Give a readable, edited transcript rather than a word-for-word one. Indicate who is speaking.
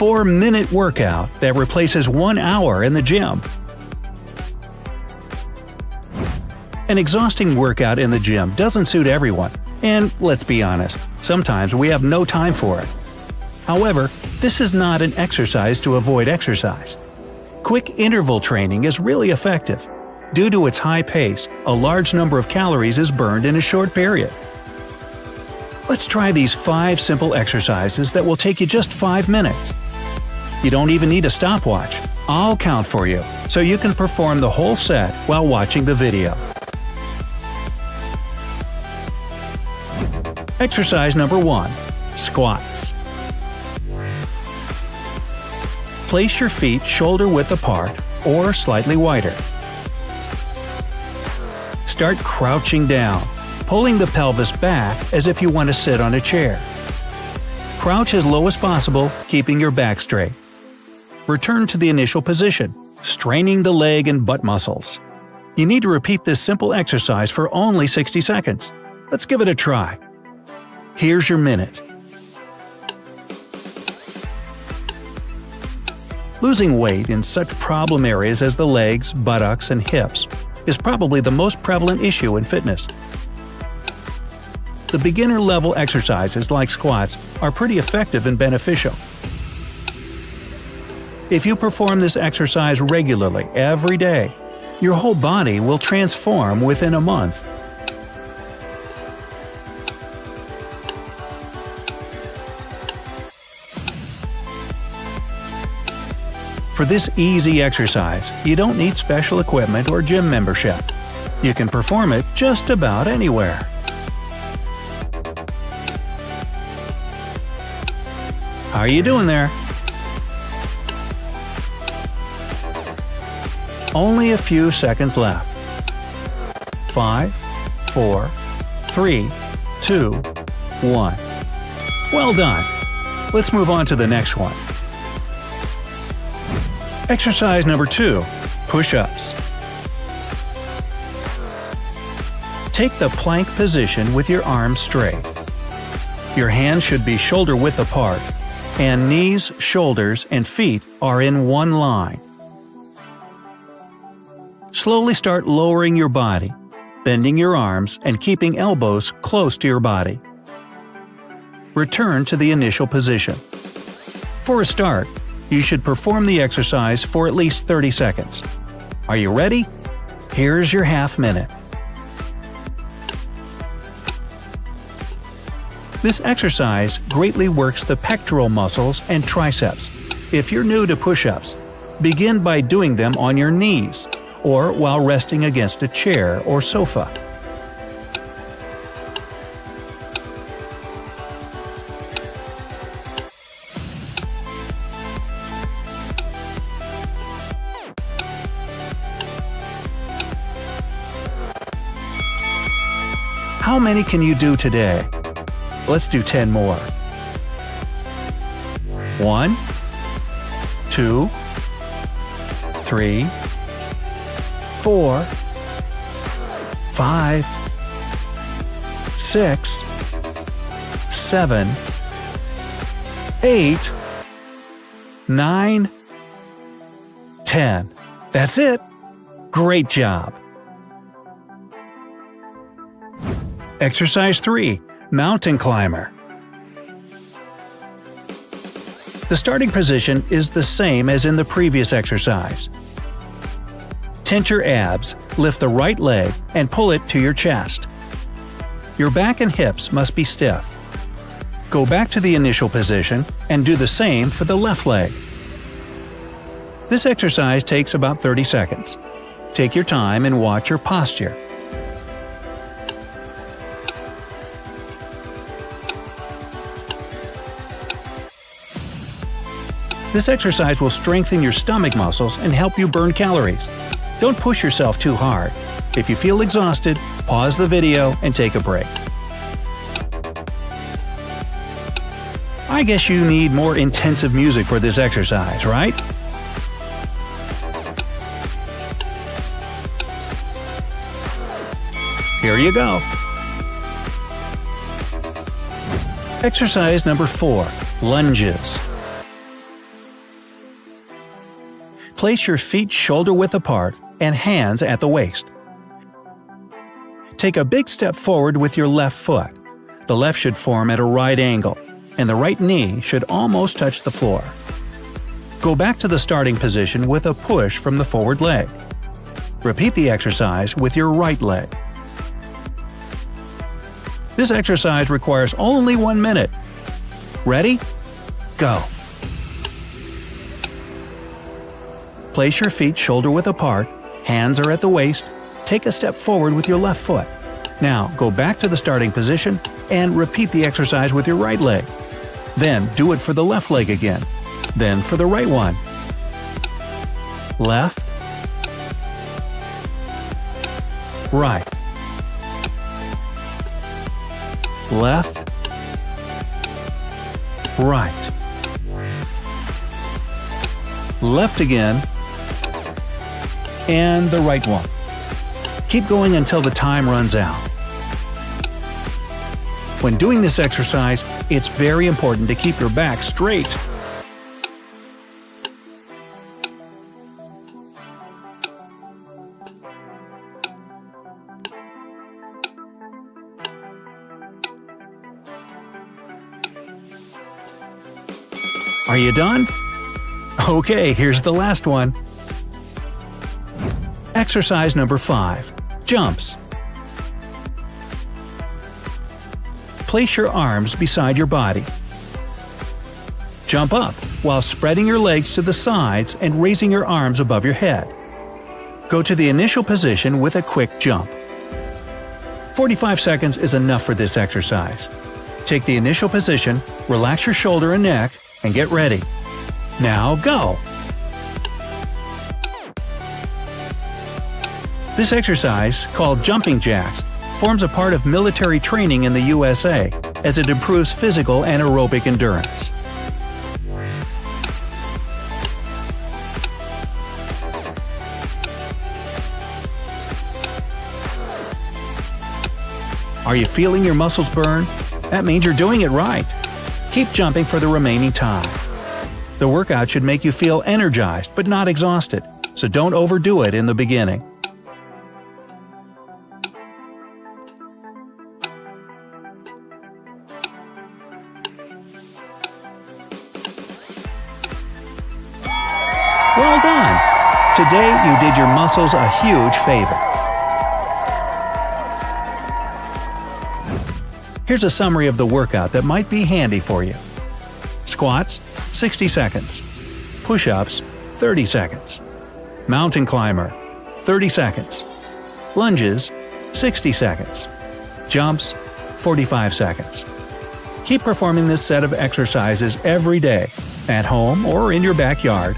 Speaker 1: 4-minute workout that replaces 1 hour in the gym. An exhausting workout in the gym doesn't suit everyone, and let's be honest, sometimes we have no time for it. However, this is not an exercise to avoid exercise. Quick interval training is really effective. Due to its high pace, a large number of calories is burned in a short period. Let's try these 5 simple exercises that will take you just 5 minutes. You don't even need a stopwatch. I'll count for you, so you can perform the whole set while watching the video. Exercise number 1. Squats. Place your feet shoulder-width apart or slightly wider. Start crouching down, pulling the pelvis back as if you want to sit on a chair. Crouch as low as possible, keeping your back straight. Return to the initial position, straining the leg and butt muscles. You need to repeat this simple exercise for only 60 seconds. Let's give it a try. Here's your minute. Losing weight in such problem areas as the legs, buttocks, and hips is probably the most prevalent issue in fitness. The beginner-level exercises like squats are pretty effective and beneficial. If you perform this exercise regularly every day, your whole body will transform within a month. For this easy exercise, you don't need special equipment or gym membership. You can perform it just about anywhere. How are you doing there? Only a few seconds left. 5, 4, 3, 2, 1. Well done! Let's move on to the next one. Exercise number 2. Push-ups. Take the plank position with your arms straight. Your hands should be shoulder-width apart, and knees, shoulders, and feet are in one line. Slowly start lowering your body, bending your arms and keeping elbows close to your body. Return to the initial position. For a start, you should perform the exercise for at least 30 seconds. Are you ready? Here's your half minute. This exercise greatly works the pectoral muscles and triceps. If you're new to push-ups, begin by doing them on your knees or while resting against a chair or sofa. How many can you do today? Let's do 10 more. 1, 2, 3, 4, 5, 6, 7, 8, 9, 10. That's it. Great job. Exercise 3. Mountain climber. The starting position is the same as in the previous exercise. Tense your abs, lift the right leg, and pull it to your chest. Your back and hips must be stiff. Go back to the initial position and do the same for the left leg. This exercise takes about 30 seconds. Take your time and watch your posture. This exercise will strengthen your stomach muscles and help you burn calories. Don't push yourself too hard. If you feel exhausted, pause the video and take a break. I guess you need more intensive music for this exercise, right? Here you go. Exercise number 4. Lunges. Place your feet shoulder-width apart and hands at the waist. Take a big step forward with your left foot. The left should form at a right angle, and the right knee should almost touch the floor. Go back to the starting position with a push from the forward leg. Repeat the exercise with your right leg. This exercise requires only 1 minute. Ready? Go! Place your feet shoulder-width apart, hands are at the waist, take a step forward with your left foot. Now go back to the starting position and repeat the exercise with your right leg. Then do it for the left leg again. Then for the right one. Left. Right. Left. Right. Left again. And the right one. Keep going until the time runs out. When doing this exercise, it's very important to keep your back straight. Are you done? Okay, here's the last one. Exercise number 5. Jumps. Place your arms beside your body. Jump up while spreading your legs to the sides and raising your arms above your head. Go to the initial position with a quick jump. 45 seconds is enough for this exercise. Take the initial position, relax your shoulder and neck, and get ready. Now go! This exercise, called jumping jacks, forms a part of military training in the USA as it improves physical and aerobic endurance. Are you feeling your muscles burn? That means you're doing it right. Keep jumping for the remaining time. The workout should make you feel energized but not exhausted, so don't overdo it in the beginning. Well done! Today you did your muscles a huge favor. Here's a summary of the workout that might be handy for you. Squats, 60 seconds. Push-ups, 30 seconds. Mountain climber, 30 seconds. Lunges, 60 seconds. Jumps, 45 seconds. Keep performing this set of exercises every day, at home or in your backyard,